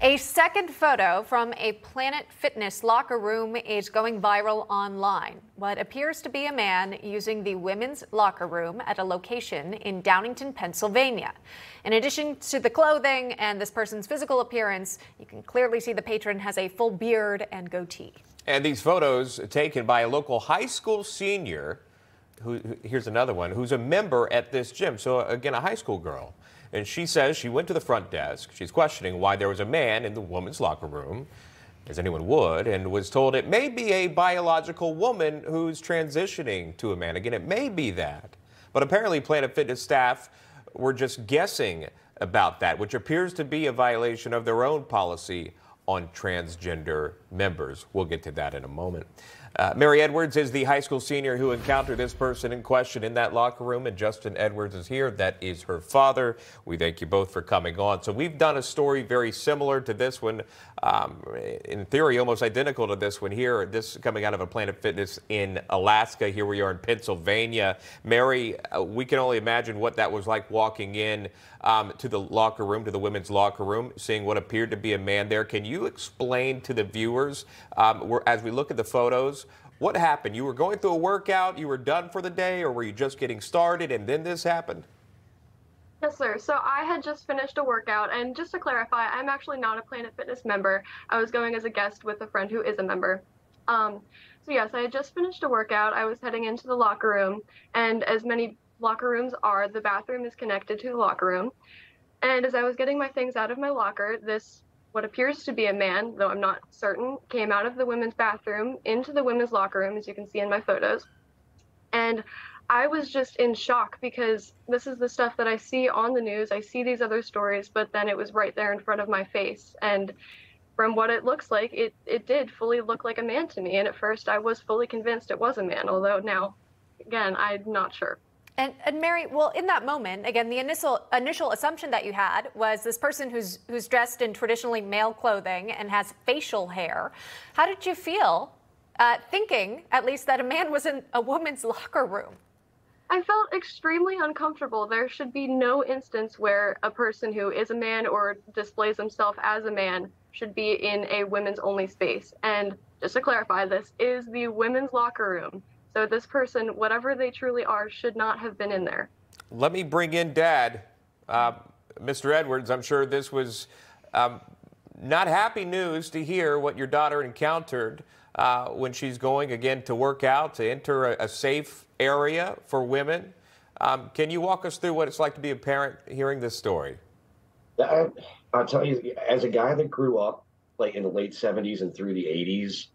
A second photo from a Planet Fitness locker room is going viral online. What appears to be a man using the women's locker room at a location in Downingtown, Pennsylvania. In addition to the clothing and this person's physical appearance, you can clearly see the patron has a full beard and goatee. And these photos taken by a local high school senior, here's another one, who's a member at this gym. So again, a high school girl. And she says she went to the front desk. She's questioning why there was a man in the woman's locker room, as anyone would, and was told it may be a biological woman who's transitioning to a man. Again, it may be that. But apparently Planet Fitness staff were just guessing about that, which appears to be a violation of their own policy on transgender members. We'll get to that in a moment. Mary Edwards is the high school senior who encountered this person in question in that locker room, and Justin Edwards is here. That is her father. We thank you both for coming on. So we've done a story very similar to this one, in theory almost identical to this one here, this coming out of a Planet Fitness in Alaska. Here we are in Pennsylvania. Mary, we can only imagine what that was like walking in to the locker room, to the women's locker room, seeing what appeared to be a man there. Can you explain to the viewers, as we look at the photos, what happened? You were going through a workout, you were done for the day, or were you just getting started and then this happened? Yes, sir. So I had just finished a workout, and just to clarify, I'm actually not a Planet Fitness member. I was going as a guest with a friend who is a member. So yes, I had just finished a workout. I was heading into the locker room, and as many locker rooms are, the bathroom is connected to the locker room. And as I was getting my things out of my locker, what appears to be a man, though I'm not certain, came out of the women's bathroom into the women's locker room, as you can see in my photos. And I was just in shock because this is the stuff that I see on the news. I see these other stories, but then it was right there in front of my face. And from what it looks like, it did fully look like a man to me. And at first I was fully convinced it was a man, although now, again, I'm not sure. And Mary, well, in that moment, again, the initial assumption that you had was this person who's dressed in traditionally male clothing and has facial hair. How did you feel thinking, at least, that a man was in a woman's locker room? I felt extremely uncomfortable. There should be no instance where a person who is a man or displays himself as a man should be in a women's only space. And just to clarify, this is the women's locker room. So this person, whatever they truly are, should not have been in there. Let me bring in Dad. Mr. Edwards, I'm sure this was not happy news to hear what your daughter encountered when she's going, again, to work out, to enter a safe area for women. Can you walk us through what it's like to be a parent hearing this story? I'll tell you, as a guy that grew up like in the late 70s and through the 80s,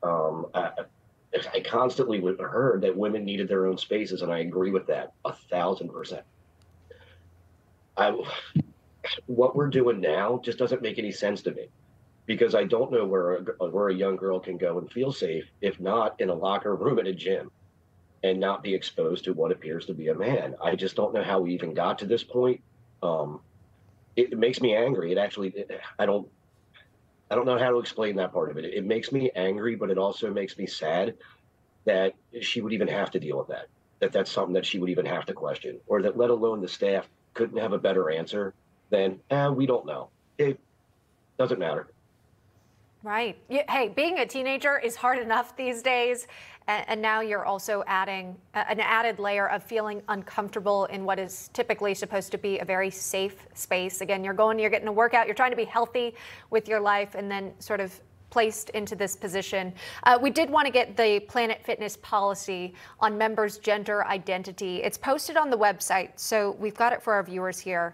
I constantly heard that women needed their own spaces, and I agree with that 1,000%. What we're doing now just doesn't make any sense to me, because I don't know where a young girl can go and feel safe if not in a locker room at a gym and not be exposed to what appears to be a man. I just don't know how we even got to this point. It makes me angry. I don't know how to explain that part of it. It makes me angry, but it also makes me sad that she would even have to deal with that. That's something that she would even have to question, or that let alone the staff couldn't have a better answer than, we don't know. It doesn't matter. Right. Hey, being a teenager is hard enough these days. And now you're also adding an added layer of feeling uncomfortable in what is typically supposed to be a very safe space. Again, you're getting a workout, you're trying to be healthy with your life, and then sort of placed into this position. We did want to get the Planet Fitness policy on members' gender identity. It's posted on the website, so we've got it for our viewers here.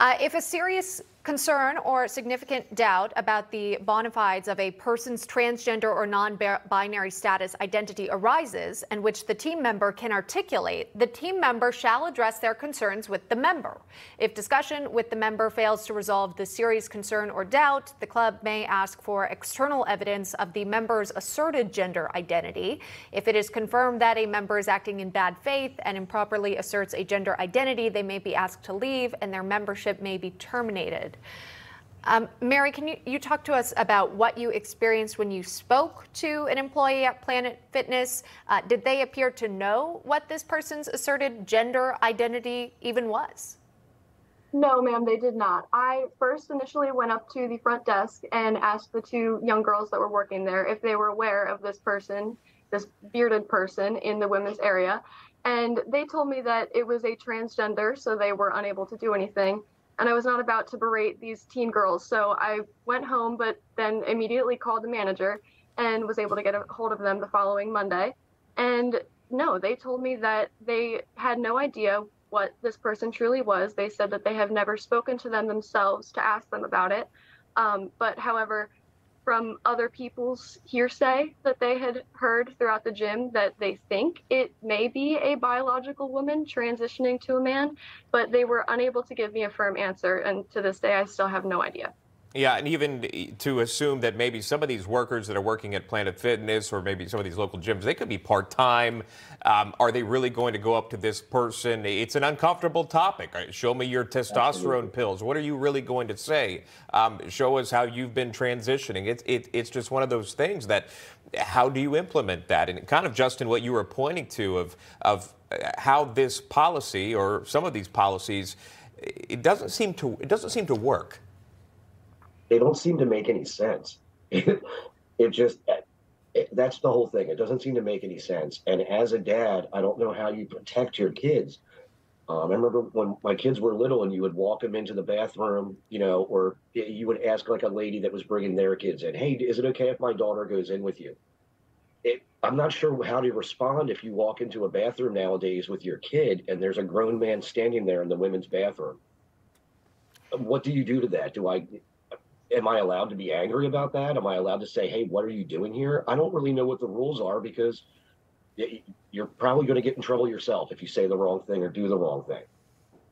If a serious concern or significant doubt about the bona fides of a person's transgender or non-binary status identity arises, and which the team member can articulate, the team member shall address their concerns with the member. If discussion with the member fails to resolve the serious concern or doubt, the club may ask for external evidence of the member's asserted gender identity. If it is confirmed that a member is acting in bad faith and improperly asserts a gender identity, they may be asked to leave and their membership may be terminated. Mary, can you talk to us about what you experienced when you spoke to an employee at Planet Fitness? Did they appear to know what this person's asserted gender identity even was? No, ma'am, they did not. I first initially went up to the front desk and asked the two young girls that were working there if they were aware of this person, this bearded person in the women's area. And they told me that it was a transgender, so they were unable to do anything. And I was not about to berate these teen girls. So I went home, but then immediately called the manager and was able to get a hold of them the following Monday. And no, they told me that they had no idea what this person truly was. They said that they have never spoken to them themselves to ask them about it. But however, from other people's hearsay that they had heard throughout the gym, that they think it may be a biological woman transitioning to a man, but they were unable to give me a firm answer. And to this day, I still have no idea. Yeah, and even to assume that maybe some of these workers that are working at Planet Fitness or maybe some of these local gyms, they could be part-time. Are they really going to go up to this person? It's an uncomfortable topic. Show me your testosterone pills. What are you really going to say? Show us how you've been transitioning. It's just one of those things that, how do you implement that? And kind of, Justin, what you were pointing to of how this policy or some of these policies, it doesn't seem to work. They don't seem to make any sense. That's the whole thing. It doesn't seem to make any sense. And as a dad, I don't know how you protect your kids. I remember when my kids were little and you would walk them into the bathroom, or you would ask like a lady that was bringing their kids in, hey, is it okay if my daughter goes in with you? I'm not sure how to respond if you walk into a bathroom nowadays with your kid and there's a grown man standing there in the women's bathroom. What do you do to that? Am I allowed to be angry about that? Am I allowed to say, hey, what are you doing here? I don't really know what the rules are because you're probably going to get in trouble yourself if you say the wrong thing or do the wrong thing.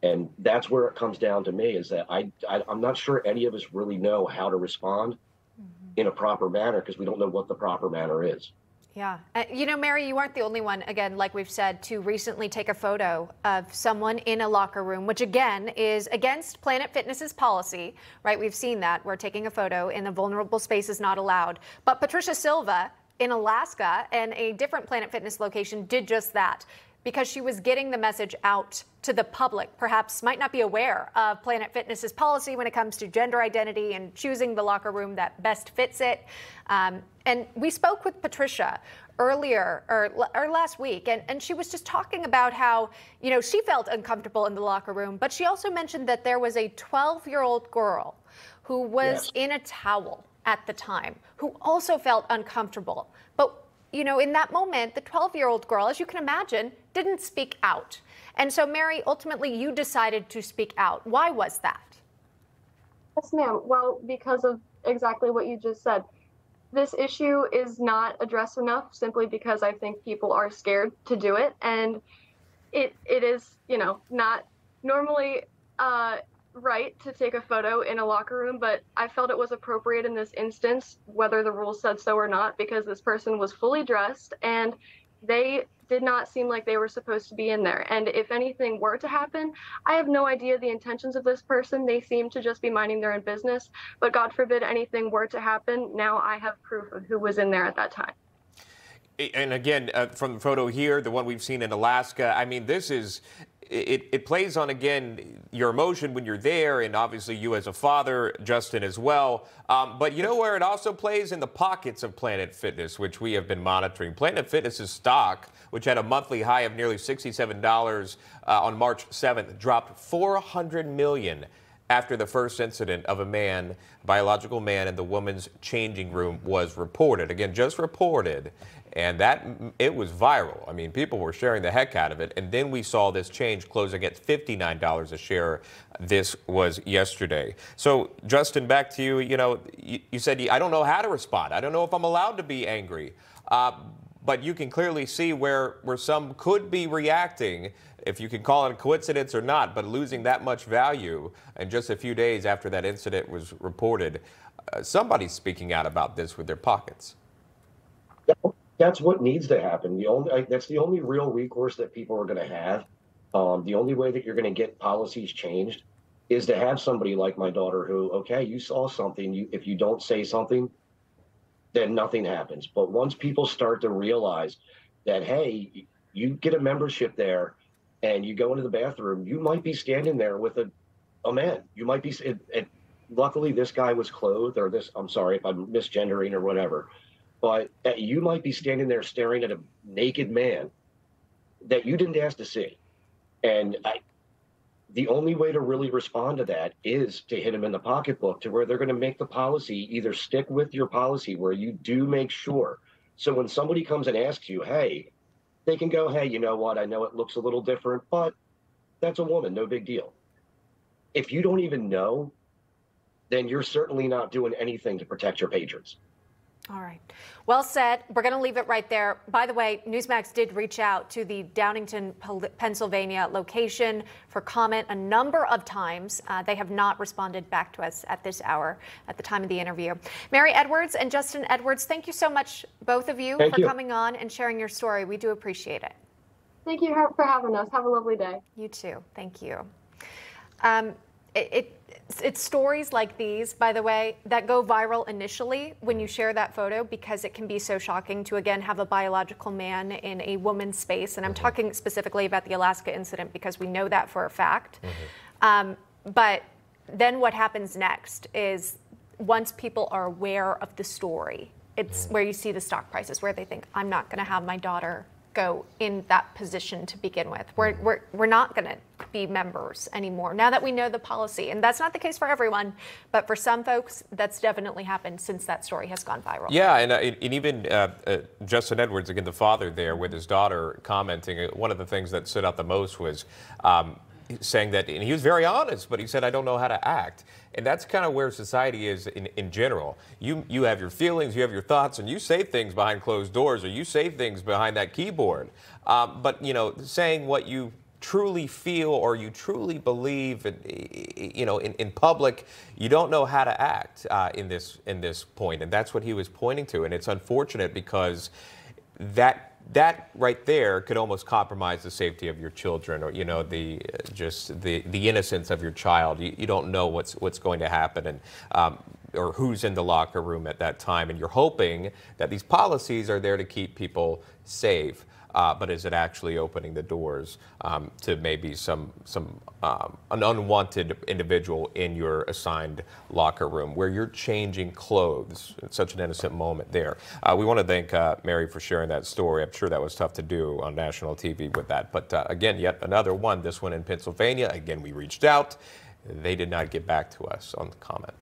And that's where it comes down to me, is that I'm not sure any of us really know how to respond in a proper manner because we don't know what the proper manner is. Yeah. Mary, you aren't the only one, again, like we've said, to recently take a photo of someone in a locker room, which, again, is against Planet Fitness's policy, right? We've seen that. We're taking a photo in a vulnerable space is not allowed. But Patricia Silva in Alaska and a different Planet Fitness location did just that, because she was getting the message out to the public, perhaps might not be aware of Planet Fitness's policy when it comes to gender identity and choosing the locker room that best fits it. And we spoke with Patricia earlier or last week, and she was just talking about how, she felt uncomfortable in the locker room, but she also mentioned that there was a 12-year-old girl who was in a towel at the time, who also felt uncomfortable. But in that moment, the 12-year-old girl, as you can imagine, didn't speak out. And so, Mary, ultimately, you decided to speak out. Why was that? Yes, ma'am. Well, because of exactly what you just said. This issue is not addressed enough simply because I think people are scared to do it. And it is, not normally right to take a photo in a locker room, but I felt it was appropriate in this instance, whether the rules said so or not, because this person was fully dressed and they did not seem like they were supposed to be in there. And if anything were to happen, I have no idea the intentions of this person. They seem to just be minding their own business, but God forbid anything were to happen. Now I have proof of who was in there at that time. And again, from the photo here, the one we've seen in Alaska, I mean, this is, it plays on, again, your emotion when you're there, and obviously you as a father, Justin, as well. But you know where it also plays? In the pockets of Planet Fitness, which we have been monitoring. Planet Fitness's stock, which had a monthly high of nearly $67 on March 7th, dropped $400 million after the first incident of a biological man in the woman's changing room was reported. Again, just reported. And it was viral. I mean, people were sharing the heck out of it. And then we saw this change closing at $59 a share. This was yesterday. So, Justin, back to you. You said, I don't know how to respond. I don't know if I'm allowed to be angry. But you can clearly see where some could be reacting, if you can call it a coincidence or not, but losing that much value. And just a few days after that incident was reported, somebody's speaking out about this with their pockets. That's what needs to happen. That's the only real recourse that people are going to have. The only way that you're going to get policies changed is to have somebody like my daughter who, okay, you saw something. If you don't say something, then nothing happens. But once people start to realize that, hey, you get a membership there and you go into the bathroom, you might be standing there with a a man. You might be, luckily this guy was clothed, or this, I'm sorry if I'm misgendering or whatever, but you might be standing there staring at a naked man that you didn't ask to see. And the only way to really respond to that is to hit him in the pocketbook, to where they're going to make the policy either stick with your policy where you do make sure. So when somebody comes and asks you, hey, they can go, hey, you know what? I know it looks a little different, but that's a woman, no big deal. If you don't even know, then you're certainly not doing anything to protect your patrons. All right. Well said. We're going to leave it right there. By the way, Newsmax did reach out to the Downingtown, Pennsylvania location for comment a number of times. They have not responded back to us at this hour, at the time of the interview. Mary Edwards and Justin Edwards, thank you so much, both of you, for coming on and sharing your story. We do appreciate it. Thank you for having us. Have a lovely day. You too. Thank you. It's stories like these, by the way, that go viral initially when you share that photo, because it can be so shocking to, again, have a biological man in a woman's space. And I'm talking specifically about the Alaska incident because we know that for a fact. But then what happens next is, once people are aware of the story, it's where you see the stock prices, where they think, I'm not going to have my daughter go in that position to begin with. We're not going to be members anymore now that we know the policy. And that's not the case for everyone, but for some folks, that's definitely happened since that story has gone viral. Yeah, and even Justin Edwards, again, the father there with his daughter commenting, one of the things that stood out the most was saying that, and he was very honest, but he said, I don't know how to act. And that's kind of where society is in general. You have your feelings, you have your thoughts, and you say things behind closed doors, or you say things behind that keyboard. But, you know, saying what you truly feel or you truly believe, in public, you don't know how to act in this point. And that's what he was pointing to. And it's unfortunate because that right there could almost compromise the safety of your children, or the innocence of your child. You don't know what's going to happen, and or who's in the locker room at that time, and you're hoping that these policies are there to keep people safe. But is it actually opening the doors to maybe an unwanted individual in your assigned locker room where you're changing clothes? It's such an innocent moment there. We want to thank Mary for sharing that story. I'm sure that was tough to do on national TV with that. But again, yet another one, this one in Pennsylvania. Again, we reached out. They did not get back to us on the comment.